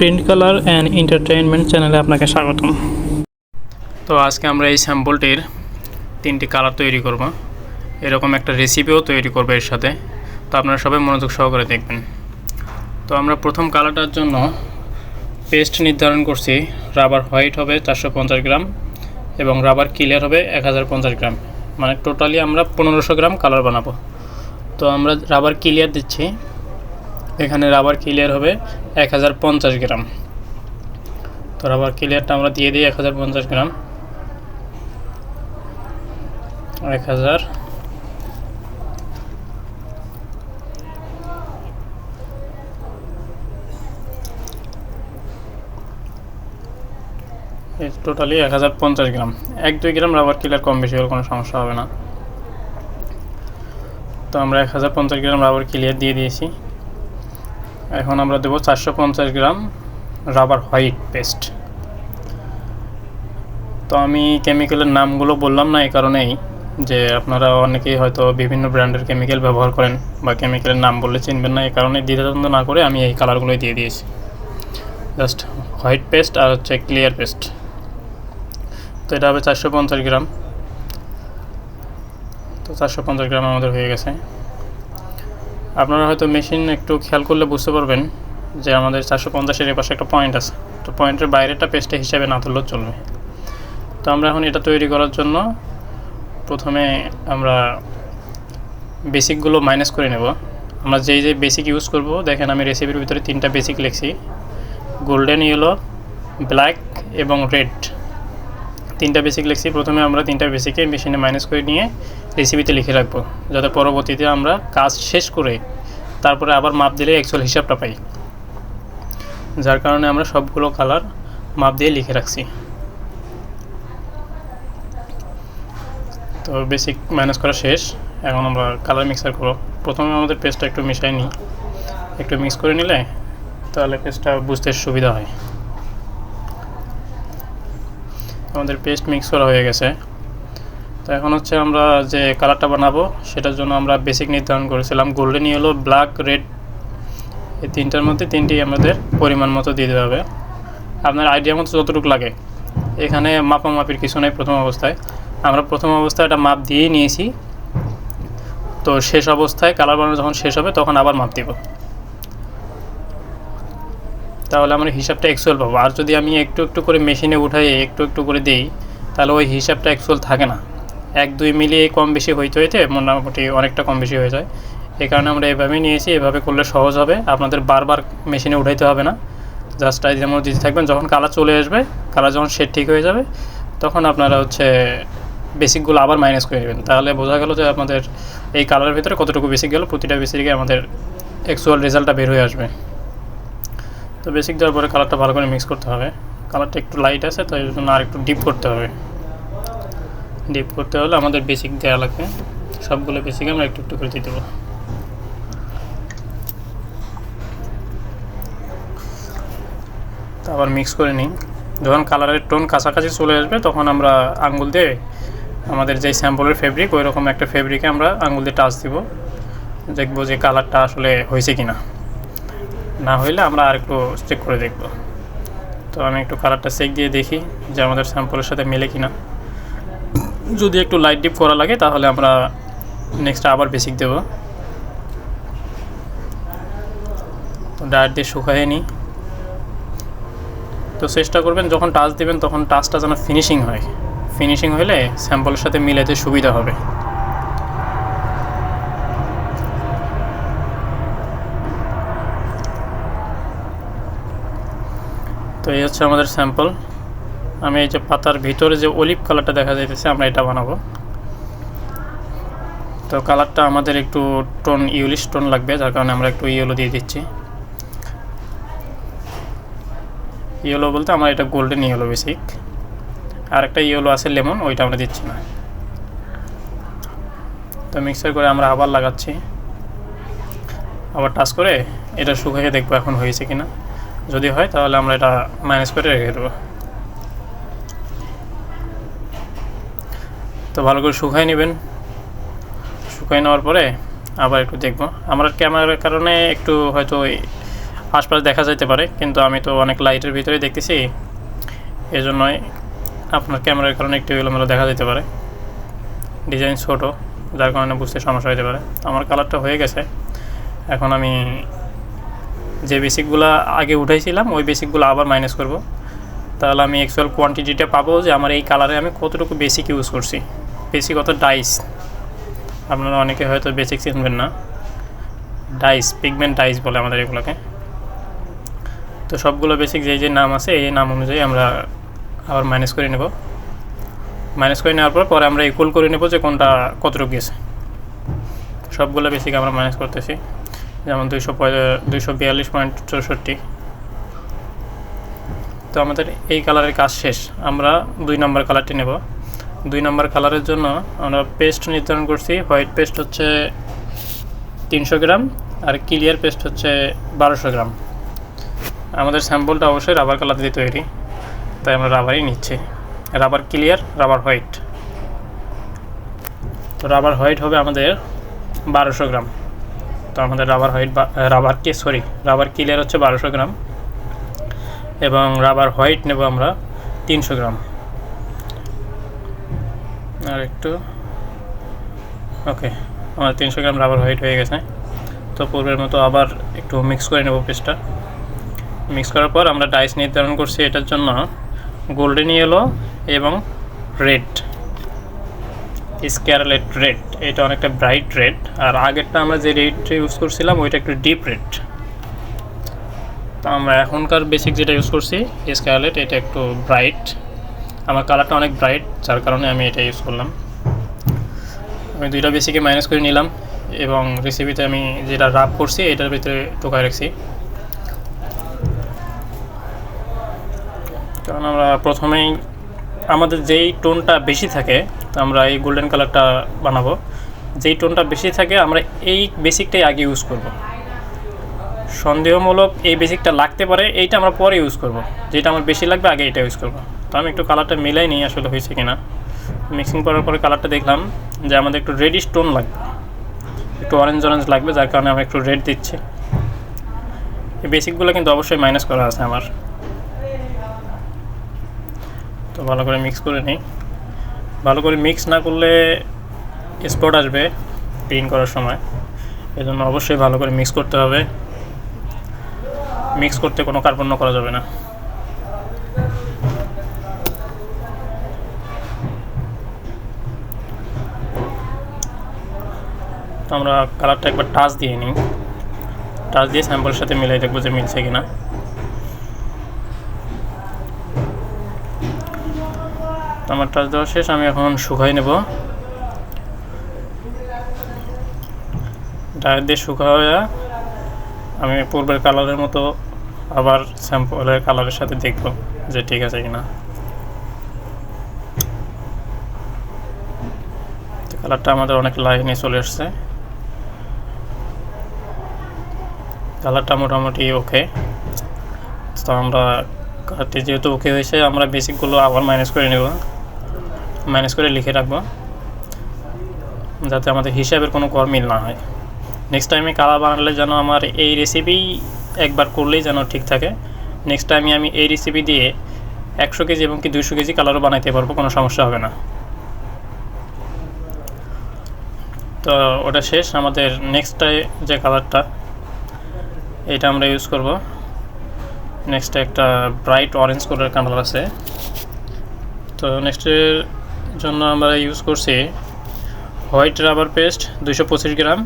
Print colour and entertainment চ্যানেলে আপনাকে স্বাগতম। তো আজকে আমরা এই স্যাম্পলটির 3টি কালার তৈরি করব, এরকম একটা রেসিপিও তৈরি করব এর সাথে। তো আপনারা সবাই মনোযোগ সহকারে দেখবেন। তো আমরা প্রথম কালারটার জন্য পেস্ট নির্ধারণ করছি। রাবার হোয়াইট হবে 450 গ্রাম এবং রাবার ক্লিয়ার হবে 1050 গ্রাম, মানে টোটালি আমরা 1500 গ্রাম কালার বানাবো। তো আমরা রাবার ক্লিয়ার দিচ্ছি, এখানে রাবার ক্লিয়ার হবে 1050 গ্রাম। তো রাবার ক্লিয়ারটা আমরা দিয়ে দিই 1050 গ্রাম। 1000 টোটালি 1050 গ্রাম। 1-2 গ্রাম রাবার ক্লিয়ার কম বেশি হলে কোনো সমস্যা হবে না। তো আমরা 1050 গ্রাম রাবার ক্লিয়ার দিয়ে দিয়েছি। এখন আমরা দেবো 450 গ্রাম রাবার হোয়াইট পেস্ট। তো আমি কেমিক্যালের নামগুলো বললাম না এই কারণেই যে আপনারা অনেকেই হয়তো বিভিন্ন ব্র্যান্ডের কেমিক্যাল ব্যবহার করেন বা কেমিক্যালের নাম বললে চিনবেন না, এই কারণে দ্বিধাদ্বন্দ্ব না করে আমি এই কালারগুলোই দিয়ে দিয়েছি। জাস্ট হোয়াইট পেস্ট আর হচ্ছে ক্লিয়ার পেস্ট। তো এটা হবে 450 গ্রাম। তো 450 গ্রাম আমাদের হয়ে গেছে। আপনারা হয়তো মেশিন একটু খেয়াল করলে বুঝতে পারবেন যে আমাদের 450-এর পাশে একটা পয়েন্ট আছে। তো পয়েন্টের বাইরেটা পেস্টে হিসাবে না তুললেও চলবে। তো আমরা এখন এটা তৈরি করার জন্য প্রথমে আমরা বেসিকগুলো মাইনাস করে নেব। আমরা যেই বেসিক ইউজ করব, দেখেন আমি রেসিপির ভিতরে 3টা বেসিক লিখছি, গোল্ডেন, ইয়েলো, ব্ল্যাক এবং রেড। 3টা বেসিক লিখছি। প্রথমে আমরা 3টা বেসিকে মেশিনে মাইনাস করে নিয়ে রেসিপিতে লিখে রাখবো, যাতে পরবর্তীতে আমরা কাজ শেষ করে তারপরে আবার মাপ দিলে অ্যাকচুয়াল হিসাবটা পাই। যার কারণে আমরা সবগুলো কালার মাপ দিয়ে লিখে রাখছি। তো বেসিক মাইনাস করা শেষ। এখন আমরা কালার মিক্সার করব। প্রথমে আমাদের পেস্টটা একটু মিশাই নিই, একটু মিক্স করে নিলে তাহলে পেস্টটা বুঝতে সুবিধা হয়। আমাদের পেস্ট মিক্স করা হয়ে গেছে। তো এখন হচ্ছে আমরা যে কালারটা বানাবো সেটার জন্য আমরা বেসিক নির্ধারণ করেছিলাম গোল্ডেন, ইয়েলো, ব্ল্যাক, রেড। এই 3টার মধ্যে 3টি আমাদের পরিমাণ মতো দিয়ে দিতে হবে, আপনার আইডিয়া মতো যতটুকু লাগে। এখানে মাপামাপির কিছু নেই। প্রথম অবস্থায় আমরা এটা মাপ দিয়েই নিয়েছি। তো শেষ অবস্থায় কালার বানানো যখন শেষ হবে তখন আবার মাপ দিব, তাহলে আমরা হিসাবটা অ্যাকচুয়াল পাবো। আর যদি আমি একটু একটু করে মেশিনে উঠাই একটু একটু করে দিই তাহলে ওই হিসাবটা অ্যাকচুয়াল থাকে না। 1-2 মিলিয়ে কম বেশি হইতে মোটামুটি অনেকটা কম বেশি হয়ে যায়। এই কারণে আমরা এভাবেই নিয়েছি। এভাবে করলে সহজ হবে, আপনাদের বারবার মেশিনে উঠাইতে হবে না। জাস্ট যেমন দিতে থাকবেন, যখন কালার চলে আসবে, কালার যখন শেড ঠিক হয়ে যাবে তখন আপনারা হচ্ছে বেসিকগুলো আবার মাইনাস করে নেবেন। তাহলে বোঝা গেল যে আমাদের এই কালারের ভিতরে কতটুকু বেসিক গেল, প্রতিটা বেসিকে আমাদের অ্যাকচুয়াল রেজাল্টটা বের হয়ে আসবে। তো বেসিক দেওয়ার পরে কালারটা ভালো করে মিক্স করতে হবে। কালারটা একটু লাইট আছে, তাই জন্য আর একটু ডিপ করতে হবে। ডিপ করতে হলে আমাদের বেসিক দেওয়া লাগবে। সবগুলো বেসিক আমরা একটু একটু করে দিয়ে দেবো। তো আবার মিক্স করে নিই। যখন কালারের টোন কাছাকাছি চলে আসবে তখন আমরা আঙ্গুল দিয়ে আমাদের যেই স্যাম্পলের ফেব্রিক, ওই রকম একটা ফেব্রিকে আমরা আঙ্গুল দিয়ে টাচ দিব, দেখবো যে কালারটা আসলে হয়েছে কি না। না হইলে আমরা আর একটু চেক করে দেখব। তো আমি একটু কালারটা চেক দিয়ে দেখি যে আমাদের স্যাম্পলের সাথে মেলে কিনা। যদি একটু লাইট ডিপ করা লাগে তাহলে আমরা নেক্সট আবার বেসিক দেব। তো ডায়েট দিয়ে শুকাইয়ে নিই। তো চেষ্টা করবেন যখন টাচ দেবেন তখন টাচটা যেন ফিনিশিং হয়। ফিনিশিং হলে স্যাম্পলের সাথে মিলাতে সুবিধা হবে। তো এই হচ্ছে আমাদের স্যাম্পল। আমি এই যে পাতার ভিতরে যে অলিভ কালারটা দেখা যাইতেছে, আমরা এটা বানাবো। তো কালারটা আমাদের একটু টোন ইয়েলিশ টোন লাগবে, যার কারণে আমরা একটু ইয়েলো দিয়ে দিচ্ছি। ইয়েলো বলতে আমার এটা গোল্ডেন ইয়েলো বেসিক, আর একটা ইয়েলো আছে লেমন, ওইটা আমরা দিচ্ছি না। তো মিক্সার করে আমরা আবার লাগাচ্ছি, আবার টাচ করে এটা শুকিয়ে দেখবো এখন হয়েছে কিনা। যদি হয় তাহলে আমরা এটা মাইনাস করে রেখে দেবো। তো ভালো করে শুকাই নেবেন। শুকাই নেওয়ার পরে আবার একটু দেখব। আমার ক্যামেরার কারণে একটু হয়তো আশপাশ দেখা যাইতে পারে, কিন্তু আমি তো অনেক লাইটের ভিতরে দেখতেছি, এই জন্যই আপনার ক্যামেরার কারণে একটু এলোমেলো দেখা যেতে পারে, ডিজাইন ছোট, যার কারণে বুঝতে সমস্যা হতে পারে। আমার কালারটা হয়ে গেছে। এখন আমি যে বেসিকগুলো আগে উঠাইছিলাম ওই বেসিকগুলো আবার মাইনাস করব, তাহলে আমি অ্যাকচুয়াল কোয়ান্টিটিটা পাবো যে আমার এই কালারে আমি কতটুকু বেসিক ইউজ করছি। বেসিক অত ডাইস, আপনারা অনেকে হয়তো বেসিক চিনবেন না, ডাইস, পিগমেন্ট ডাইস বলে আমাদের এগুলোকে। তো সবগুলো বেসিক যে নাম আছে এই নাম অনুযায়ী আমরা আবার মাইনাস করে নেব। মাইনাস করে নেওয়ার পরে আমরা ইকুয়াল করে নেব যে কোনটা কতটুকু গেছে। সবগুলো বেসিক আমরা মাইনাস করতেছি, যেমন 242.64। তো আমাদের এই কালারের কাজ শেষ। আমরা 2 নম্বর কালারটি নেব। 2 নম্বর কালারের জন্য আমরা পেস্ট নির্ধারণ করছি। হোয়াইট পেস্ট হচ্ছে 300 গ্রাম আর ক্লিয়ার পেস্ট হচ্ছে 1200 গ্রাম। আমাদের স্যাম্পলটা অবশ্যই রাবার কালার দিয়ে তৈরি, তাই আমরা রাবারই নিচ্ছি, রাবার ক্লিয়ার, রাবার হোয়াইট। তো রাবার হোয়াইট হবে আমাদের 1200 গ্রাম। তো আমাদের রাবার ক্লিয়ার হচ্ছে 1200 গ্রাম এবং রাবার হোয়াইট নেব আমরা 300 গ্রাম। আর একটু ওকে, আমার 300 গ্রাম রাবার হোয়াইট হয়ে গেছে। তো পূর্বের মতো আবার একটু মিক্স করে নেব পেস্টটা। মিক্স করার পর আমরা ডাইস নির্ধারণ করছি এটার জন্য গোল্ডেন ইয়েলো এবং রেড, স্কারলেট রেড। এটা অনেকটা ব্রাইট রেড, আর আগেরটা আমরা যে রেডটা ইউজ করছিলাম ওইটা একটু ডিপ রেড। তো আমরা এখনকার বেসিক যেটা ইউজ করছি স্কারলেট, এটা একটু ব্রাইট। আমার কালারটা অনেক ব্রাইট, যার কারণে আমি এটা ইউজ করলাম। আমি 2টা বেসিকে মাইনাস করে নিলাম এবং রেসিপিতে আমি যেটা রাব করছি এটার ভিতরে ঢোকায় রাখছি। কারণ আমরা প্রথমেই আমাদের যেই টোনটা বেশি থাকে, তো আমরা এই গোল্ডেন কালারটা বানাবো, যেই টোনটা বেশি থাকে আমরা এই বেসিকটাই আগে ইউজ করব। সন্দেহমূলক এই বেসিকটা লাগতে পারে, এইটা আমরা পরে ইউজ করব, যেটা আমার বেশি লাগবে আগে এটা ইউজ করব। তো আমি একটু কালারটা মিলাই নিই আসলে হয়েছে কিনা। মিক্সিং করার পরে কালারটা দেখলাম যে আমাদের একটু রেডিশ টোন লাগবে, একটু অরেঞ্জ লাগবে, যার কারণে আমরা একটু রেড দিচ্ছি। এই বেসিকগুলো কিন্তু অবশ্যই মাইনাস করা আছে আমার। তো ভালো করে মিক্স করে নিই। ভালো করে মিক্স না করলে স্পট আসবে ক্লিন করার সময়, এই জন্য অবশ্যই ভালো করে মিক্স করতে হবে। মিক্স করতে কোনো কার্পণ্য করা যাবে না। তো আমরা কালারটা একবার টাচ দিয়ে নিই, টাচ দিয়ে স্যাম্পলের সাথে মিলাই দেখবো যে মিলছে কিনা। আমার টাচ দেওয়া শেষ, আমি এখন শুকাই নেব। ডায়ের দিয়ে শুকাইয়া আমি পূর্বের কালারের মতো আবার স্যাম্পলের কালারের সাথে দেখব যে ঠিক আছে কিনা। কালারটা আমাদের অনেক লাইনে চলে আসছে, কালারটা মোটামুটি ওকে। তো আমরা কালারটি যেহেতু ওকে হয়েছে, আমরা বেসিকগুলো আবার মাইনাস করে নেব, মাইনাস করে লিখে রাখবো যাতে আমাদের হিসাবের কোনো গরমিল না হয়। নেক্সট টাইমে কালার বানালে যেন আমার এই রেসিপি একবার করলেই যেন ঠিক থাকে। নেক্সট টাইমে আমি এই রেসিপি দিয়ে 100 কেজি এবং কি 200 কেজি কালারও বানাইতে পারবো, কোনো সমস্যা হবে না। তো ওটা শেষ। আমাদের নেক্সটে যে কালারটা এটা আমরা ইউজ করব। নেক্সটে একটা ব্রাইট অরেঞ্জ কালার কালার আছে। তো নেক্সটের জন্য আমরা ইউজ করছি হোয়াইট রাবার পেস্ট 225 গ্রাম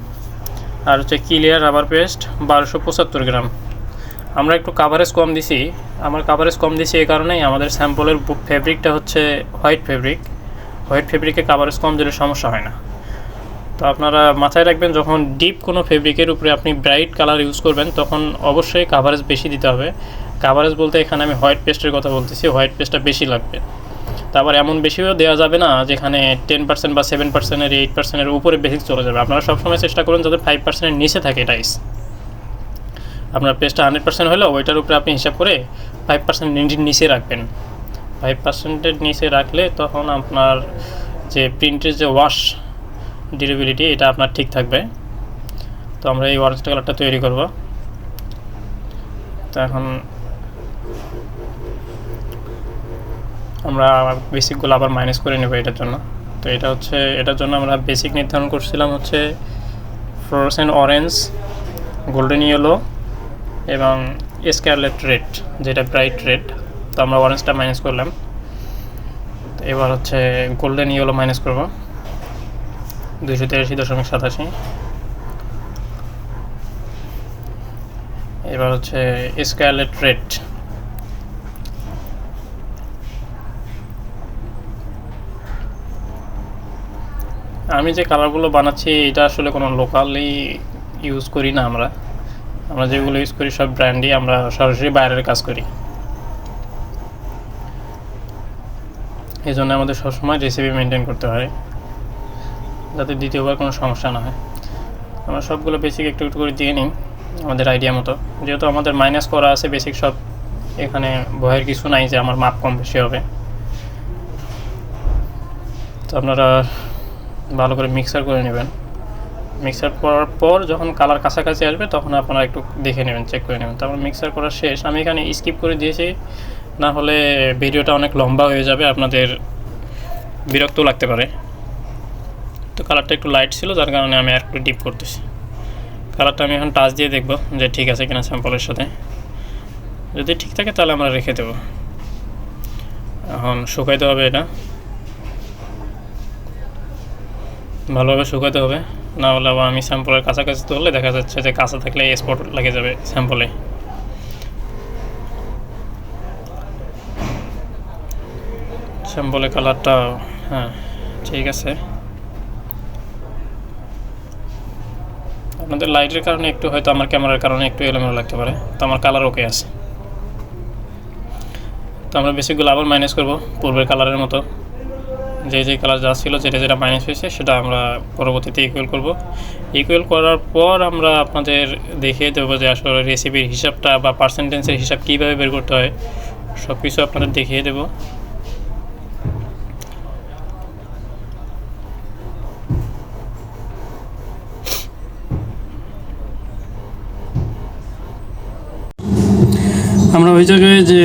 আর হচ্ছে ক্লিয়ার রাবার পেস্ট 1275 গ্রাম। আমরা একটু কাভারেজ কম দিছি। আমার কাভারেজ কম দিছি এই কারণেই, আমাদের স্যাম্পলের ফেব্রিকটা হচ্ছে হোয়াইট ফেব্রিক। হোয়াইট ফেব্রিকে কাভারেজ কম দিলে সমস্যা হয় না। তো আপনারা মাথায় রাখবেন, যখন ডিপ কোনো ফেব্রিকের উপরে আপনি ব্রাইট কালার ইউজ করবেন তখন অবশ্যই কাভারেজ বেশি দিতে হবে। কাভারেজ বলতে এখানে আমি হোয়াইট পেস্টের কথা বলতেছি, হোয়াইট পেস্টটা বেশি লাগবে। তারপর এমন বেশিও দেওয়া যাবে না যেখানে 10% বা 7%, 8%-এর উপরে বেসিক চলে যাবে। আপনারা সবসময় চেষ্টা করুন যাতে 5%-এর নিচে থাকে ডাইস। আপনার পেস্টটা 100% হলেও ওইটার উপরে আপনি হিসাব করে 5% নিচে রাখবেন। 5%-এর নিচে রাখলে তখন আপনার যে প্রিন্টের যে ওয়াশ ডিউরেবিলিটি এটা আপনার ঠিক থাকবে। তো আমরা এই অরেঞ্জ কালারটা তৈরি করব। তো এখন আমরা বেসিকগুলো আবার মাইনাস করে নেব এটার জন্য। তো এটা হচ্ছে এটার জন্য আমরা বেসিক নির্ধারণ করছিলাম হচ্ছে ফ্লোরোসেন্ট অরেঞ্জ, গোল্ডেন ইয়েলো এবং স্কারলেট রেড, যেটা ব্রাইট রেড। তো আমরা অরেঞ্জটা মাইনাস করলাম। তো এবার হচ্ছে গোল্ডেন ইয়েলো মাইনাস করব 283.87। এবার হচ্ছে স্কারলেট রেড, আমি যে কালারগুলো বানাচ্ছি এটা আসলে কোনো লোকালি ইউজ করি না। আমরা যেগুলো ইউজ করি সব ব্র্যান্ডই, আমরা সরাসরি বাইরের কাজ করি। এই জন্য আমাদের সবসময় রেসিপি মেনটেন করতে হয় যাতে দ্বিতীয়বার কোনো সমস্যা না হয়। আমরা সবগুলো বেসিক একটু একটু করে দিয়ে নিই আমাদের আইডিয়া মতো। যেহেতু আমাদের মাইনাস করা আছে বেসিক সব, এখানে ভয়ের কিছু নাই যে আমার মাপ কম বেশি হবে। তো আপনারা ভালো করে মিক্সার করে নেবেন। মিক্সার করার পর যখন কালার কাছাকাছি আসবে তখন আপনারা একটু দেখে নেবেন, চেক করে নেবেন। তারপর মিক্সার করা শেষ। আমি এখানে স্কিপ করে দিয়েছি, না হলে ভিডিওটা অনেক লম্বা হয়ে যাবে, আপনাদের বিরক্ত লাগতে পারে। তো কালারটা একটু লাইট ছিল, যার কারণে আমি আর একটু ডিপ করতেছি। কালারটা আমি এখন টাচ দিয়ে দেখব যে ঠিক আছে কিনা স্যাম্পলের সাথে। যদি ঠিক থাকে তাহলে আমরা রেখে দেব। এখন শুকাইতে হবে, এটা ভালোভাবে শুকাতে হবে, না হলে আবার আমি স্যাম্পলের কাছাকাছি তুললে দেখা যাচ্ছে যে কাঁচা থাকলে স্পট লেগে যাবে স্যাম্পলে। স্যাম্পলের কালারটা হ্যাঁ ঠিক আছে। আপনাদের লাইটের কারণে একটু, হয়তো আমার ক্যামেরার কারণে একটু এলোমেলো লাগতে পারে। তো আমার কালার ওকে আছে। তো আমরা বেসিকগুলো আবার মাইনাস করব পূর্বের কালারের মতো। যে কালার যা ছিল, যেটা মাইনাস হয়েছে সেটা আমরা পরবর্তীতে ইকুয়াল করব। ইকুয়াল করার পর আমরা আপনাদের দেখিয়ে দেবো যে আসলে রেসিপির হিসাবটা বা পার্সেন্টেজের হিসাব কীভাবে বের করতে হয়, সব কিছু আপনাদের দেখিয়ে দেবো। আমরা ওই জায়গায় যে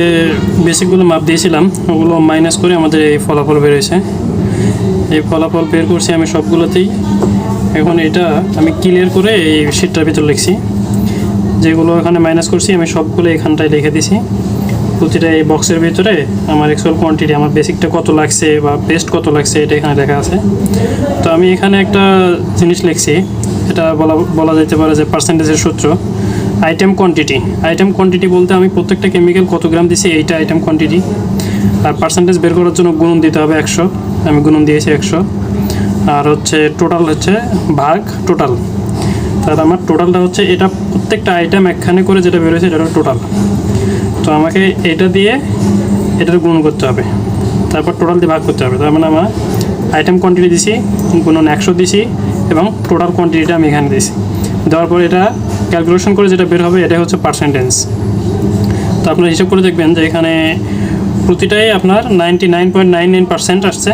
বেসিকগুলো মাপ দিয়েছিলাম ওগুলো মাইনাস করে আমাদের এই ফলাফল বেরোয়েছে। এই ফলাফল বের করছি আমি সবগুলোতেই। এখন এটা আমি ক্লিয়ার করে এই শিটটার ভিতর লিখছি। যেগুলো এখানে মাইনাস করছি আমি সবগুলো এখানটায় লিখে দিছি। প্রতিটা এই বক্সের ভিতরে আমার অ্যাকচুয়াল কোয়ান্টিটি, আমার বেসিকটা কত লাগছে বা বেস্ট কত লাগছে এটা এখানে লেখা আছে। তো আমি এখানে একটা জিনিস লিখছি, এটা বলা যেতে পারে যে পার্সেন্টেজের সূত্র। আইটেম কোয়ান্টিটি বলতে আমি প্রত্যেকটা কেমিক্যাল কত গ্রাম দিছি এইটা আইটেম কোয়ান্টিটি। আর পার্সেন্টেজ বের করার জন্য গুণন দিতে হবে 100, আমি গুণন দিয়েছি 100। আর হচ্ছে টোটাল হচ্ছে ভাগ টোটাল। তাহলে আমার টোটালটা হচ্ছে এটা প্রত্যেকটা আইটেম একখানে করে যেটা বেরোয়েছে এটা টোটাল। তো আমাকে এটা দিয়ে এটার গুণ করতে হবে, তারপর টোটাল দিয়ে ভাগ করতে হবে। তার মানে আমার আইটেম কোয়ান্টিটি দিছি, গুণন 100 দিছি এবং টোটাল কোয়ান্টিটিটা আমি এখানে দিছি। দেওয়ার পর এটা ক্যালকুলেশন করে যেটা বের হবে এটাই হচ্ছে পার্সেন্টেজ। তো আপনারা হিসাব করে দেখবেন যে এখানে প্রতিটাই আপনার 99.99% আসছে,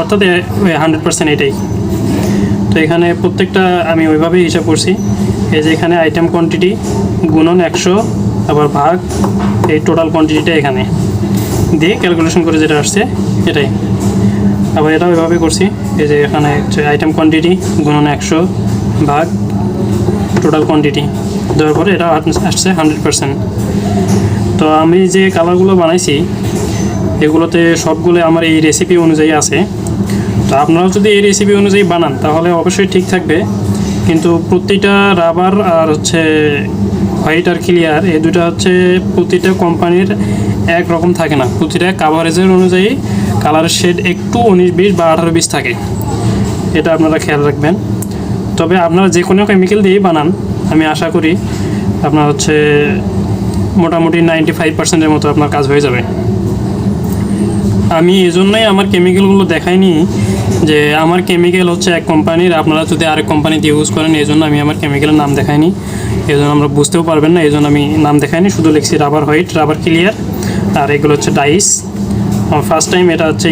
অর্থাৎ 100% এটাই। তো এখানে প্রত্যেকটা আমি ওইভাবেই হিসাব করছি। এই যে এখানে আইটেম কোয়ান্টিটি গুণন 100 আবার ভাগ এই টোটাল কোয়ান্টিটিটা এখানে দিয়ে ক্যালকুলেশন করে যেটা আসছে এটাই। আবার এটা ওইভাবে করছি। এই যে এখানে আইটেম কোয়ান্টিটি গুণন 100 ভাগ টোটাল কোয়ান্টিটি দেওয়ার পরে এটা আসছে 100%। তো আমি যে কালারগুলো বানাইছি এগুলোতে সবগুলো আমার এই রেসিপি অনুযায়ী আছে। তো আপনারাও যদি এই রেসিপি অনুযায়ী বানান তাহলে অবশ্যই ঠিক থাকবে। কিন্তু প্রতিটা রাবার আর হচ্ছে হোয়াইট আর ক্লিয়ার এই দুটো হচ্ছে প্রতিটা কোম্পানির এক রকম থাকে না। প্রতিটা কাভারেজের অনুযায়ী কালারের শেড একটু 19-20 বা 18-20 থাকে, এটা আপনারা খেয়াল রাখবেন। তবে আপনারা যে কোনো কেমিক্যাল দিয়েই বানান আমি আশা করি আপনার হচ্ছে মোটামুটি 95%-এর মতো আপনার কাজ হয়ে যাবে। আমি এই জন্যই আমার কেমিক্যালগুলো দেখাইনি যে আমার কেমিক্যাল হচ্ছে এক কোম্পানির, আপনারা যদি আরেক কোম্পানিতে ইউজ করেন, এই জন্য আমি আমার কেমিক্যালের নাম দেখাইনি। এই জন্য আমরা বুঝতেও পারবেন না, এই জন্য আমি নাম দেখাইনি, শুধু লিখছি রাবার হোয়াইট, রাবার ক্লিয়ার, আর এগুলো হচ্ছে ডাইস। আমার ফার্স্ট টাইম এটা হচ্ছে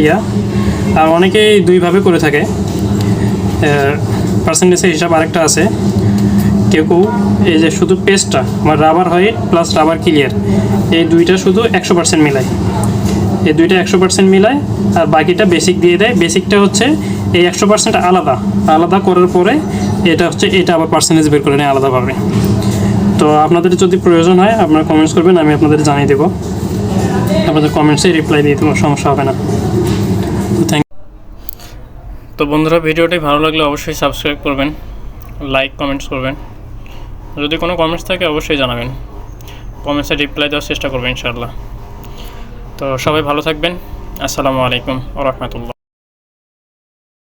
আর অনেকেই দুইভাবে করে থাকে। পার্সেন্টেজের হিসাব আরেকটা আছে, কেউ কেউ এই যে শুধু পেস্টটা আমার rubber white plus rubber clear এই দুইটা শুধু 100% মিলায়, এই দুইটা 100% মিলায় আর বাকিটা বেসিক দিয়ে দেয়। বেসিকটা হচ্ছে এই 100% আলাদা আলাদা করার পরে এটা হচ্ছে এটা আবার পার্সেন্টেজ বের করে নেয় আলাদাভাবে। তো আপনাদের যদি প্রয়োজন হয় আপনারা কমেন্টস করবেন, আমি আপনাদের জানিয়ে দেবো, আপনাদের কমেন্টসে রিপ্লাই দিয়ে দেবো, সমস্যা হবে না। তো বন্ধুরা, ভিডিওটি ভালো লাগলে অবশ্যই সাবস্ক্রাইব করবেন, লাইক কমেন্টস করবেন, যদি কোনো কমেন্টস থাকে অবশ্যই জানাবেন, কমেন্টসে রিপ্লাই দেওয়ার চেষ্টা করবেন ইনশাআল্লাহ। তো সবাই ভালো থাকবেন। আসসালামু আলাইকুম ওয়া রাহমাতুল্লাহ।